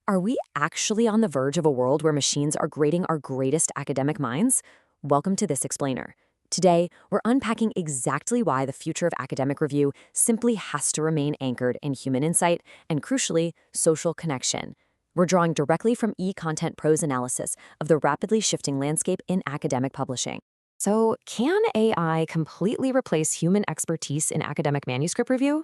Are we actually on the verge of a world where machines are grading our greatest academic minds? Welcome to This Explainer. Today, we're unpacking exactly why the future of academic review simply has to remain anchored in human insight and, crucially, social connection. We're drawing directly from eContent Pro's analysis of the rapidly shifting landscape in academic publishing. So, can AI completely replace human expertise in academic manuscript review?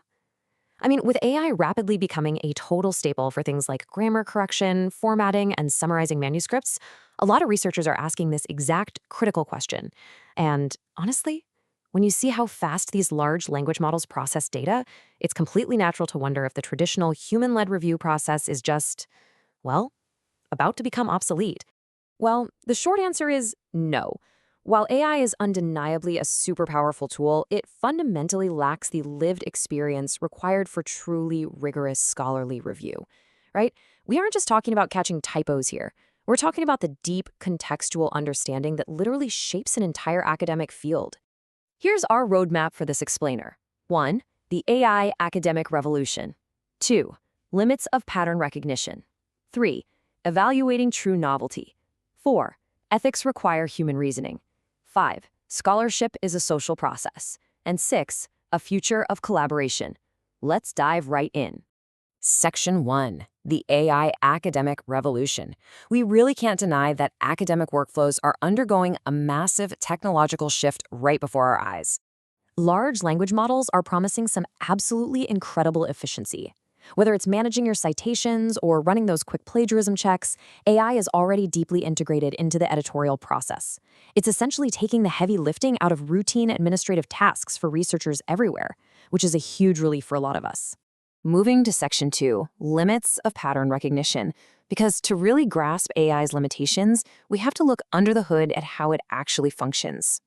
With AI rapidly becoming a total staple for things like grammar correction, formatting, and summarizing manuscripts, a lot of researchers are asking this exact critical question. And honestly, when you see how fast these large language models process data, it's completely natural to wonder if the traditional human-led review process is just, well, about to become obsolete. Well, the short answer is no. While AI is undeniably a super powerful tool, it fundamentally lacks the lived experience required for truly rigorous scholarly review, right? We aren't just talking about catching typos here. We're talking about the deep contextual understanding that literally shapes an entire academic field. Here's our roadmap for this explainer. 1. The AI academic revolution. 2. Limits of pattern recognition. 3. Evaluating true novelty. 4. Ethics require human reasoning. 5. Scholarship is a social process. And 6. A future of collaboration. Let's dive right in. Section 1. The AI academic revolution. We really can't deny that academic workflows are undergoing a massive technological shift right before our eyes. Large language models are promising some absolutely incredible efficiency. Whether it's managing your citations or running those quick plagiarism checks, AI is already deeply integrated into the editorial process. It's essentially taking the heavy lifting out of routine administrative tasks for researchers everywhere, which is a huge relief for a lot of us. Moving to Section 2, limits of pattern recognition. Because to really grasp AI's limitations, we have to look under the hood at how it actually functions.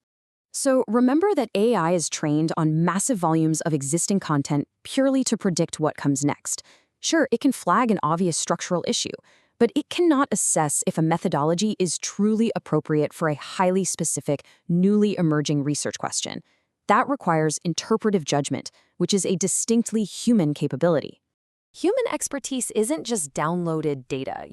So remember that AI is trained on massive volumes of existing content purely to predict what comes next. Sure, it can flag an obvious structural issue, but it cannot assess if a methodology is truly appropriate for a highly specific, newly emerging research question. That requires interpretive judgment, which is a distinctly human capability. Human expertise isn't just downloaded data,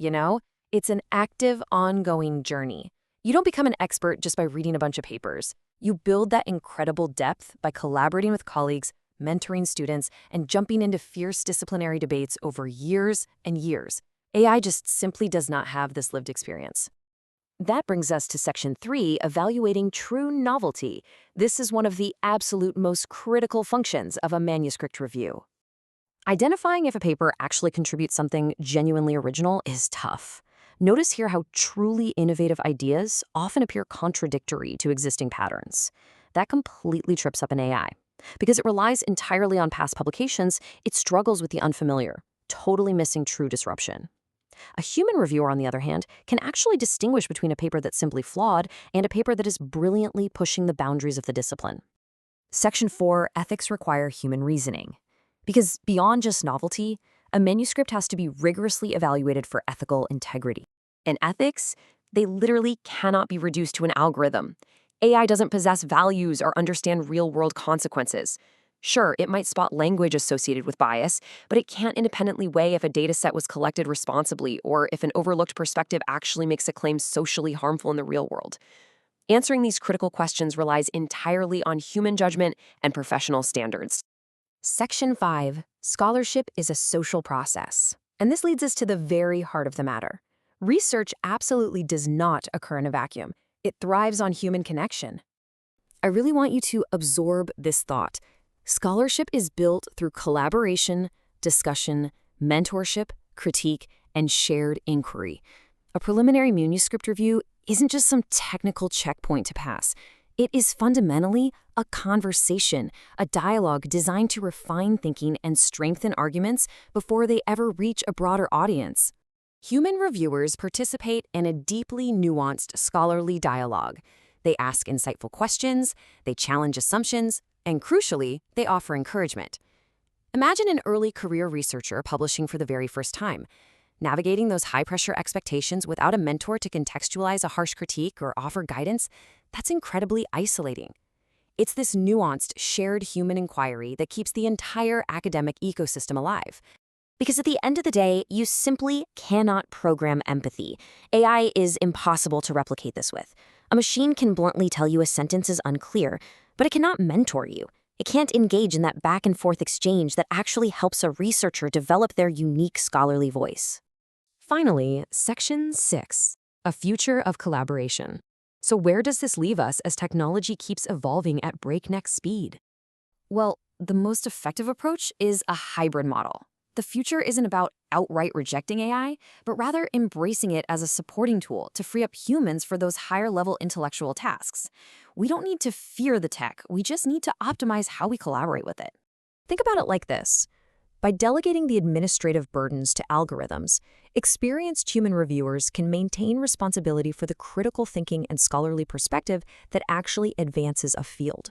It's an active, ongoing journey. You don't become an expert just by reading a bunch of papers. You build that incredible depth by collaborating with colleagues, mentoring students, and jumping into fierce disciplinary debates over years and years. AI just simply does not have this lived experience. That brings us to Section 3, evaluating true novelty. This is one of the absolute most critical functions of a manuscript review. Identifying if a paper actually contributes something genuinely original is tough. Notice here how truly innovative ideas often appear contradictory to existing patterns. That completely trips up an AI. Because it relies entirely on past publications, it struggles with the unfamiliar, totally missing true disruption. A human reviewer, on the other hand, can actually distinguish between a paper that's simply flawed and a paper that is brilliantly pushing the boundaries of the discipline. Section 4, ethics require human reasoning. Because beyond just novelty, a manuscript has to be rigorously evaluated for ethical integrity. In ethics, they literally cannot be reduced to an algorithm. AI doesn't possess values or understand real-world consequences. Sure, it might spot language associated with bias, but it can't independently weigh if a dataset was collected responsibly or if an overlooked perspective actually makes a claim socially harmful in the real world. Answering these critical questions relies entirely on human judgment and professional standards. Section 5, scholarship is a social process. And this leads us to the very heart of the matter. Research absolutely does not occur in a vacuum. It thrives on human connection. I really want you to absorb this thought. Scholarship is built through collaboration, discussion, mentorship, critique, and shared inquiry. A preliminary manuscript review isn't just some technical checkpoint to pass. It is fundamentally a conversation, a dialogue designed to refine thinking and strengthen arguments before they ever reach a broader audience. Human reviewers participate in a deeply nuanced scholarly dialogue. They ask insightful questions, they challenge assumptions, and crucially, they offer encouragement. Imagine an early career researcher publishing for the very first time. Navigating those high-pressure expectations without a mentor to contextualize a harsh critique or offer guidance, that's incredibly isolating. It's this nuanced, shared human inquiry that keeps the entire academic ecosystem alive. Because at the end of the day, you simply cannot program empathy. AI is impossible to replicate this with. A machine can bluntly tell you a sentence is unclear, but it cannot mentor you. It can't engage in that back and forth exchange that actually helps a researcher develop their unique scholarly voice. Finally, Section 6, a future of collaboration. So where does this leave us as technology keeps evolving at breakneck speed? Well, the most effective approach is a hybrid model. The future isn't about outright rejecting AI, but rather embracing it as a supporting tool to free up humans for those higher-level intellectual tasks. We don't need to fear the tech, we just need to optimize how we collaborate with it. Think about it like this. By delegating the administrative burdens to algorithms, experienced human reviewers can maintain responsibility for the critical thinking and scholarly perspective that actually advances a field.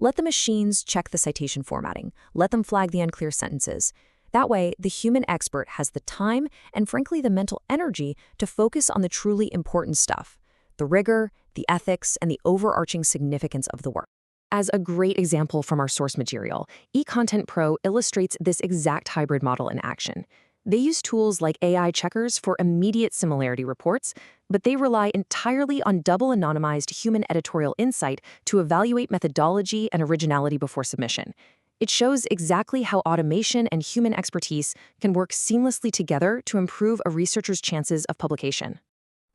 Let the machines check the citation formatting. Let them flag the unclear sentences. That way, the human expert has the time and, frankly, the mental energy to focus on the truly important stuff, the rigor, the ethics, and the overarching significance of the work. As a great example from our source material, eContent Pro illustrates this exact hybrid model in action. They use tools like AI checkers for immediate similarity reports, but they rely entirely on double anonymized human editorial insight to evaluate methodology and originality before submission. It shows exactly how automation and human expertise can work seamlessly together to improve a researcher's chances of publication.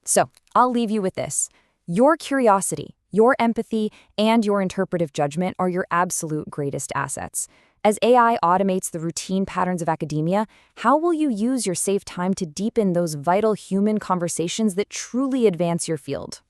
So, I'll leave you with this. Your curiosity, your empathy, and your interpretive judgment are your absolute greatest assets. As AI automates the routine patterns of academia, how will you use your saved time to deepen those vital human conversations that truly advance your field?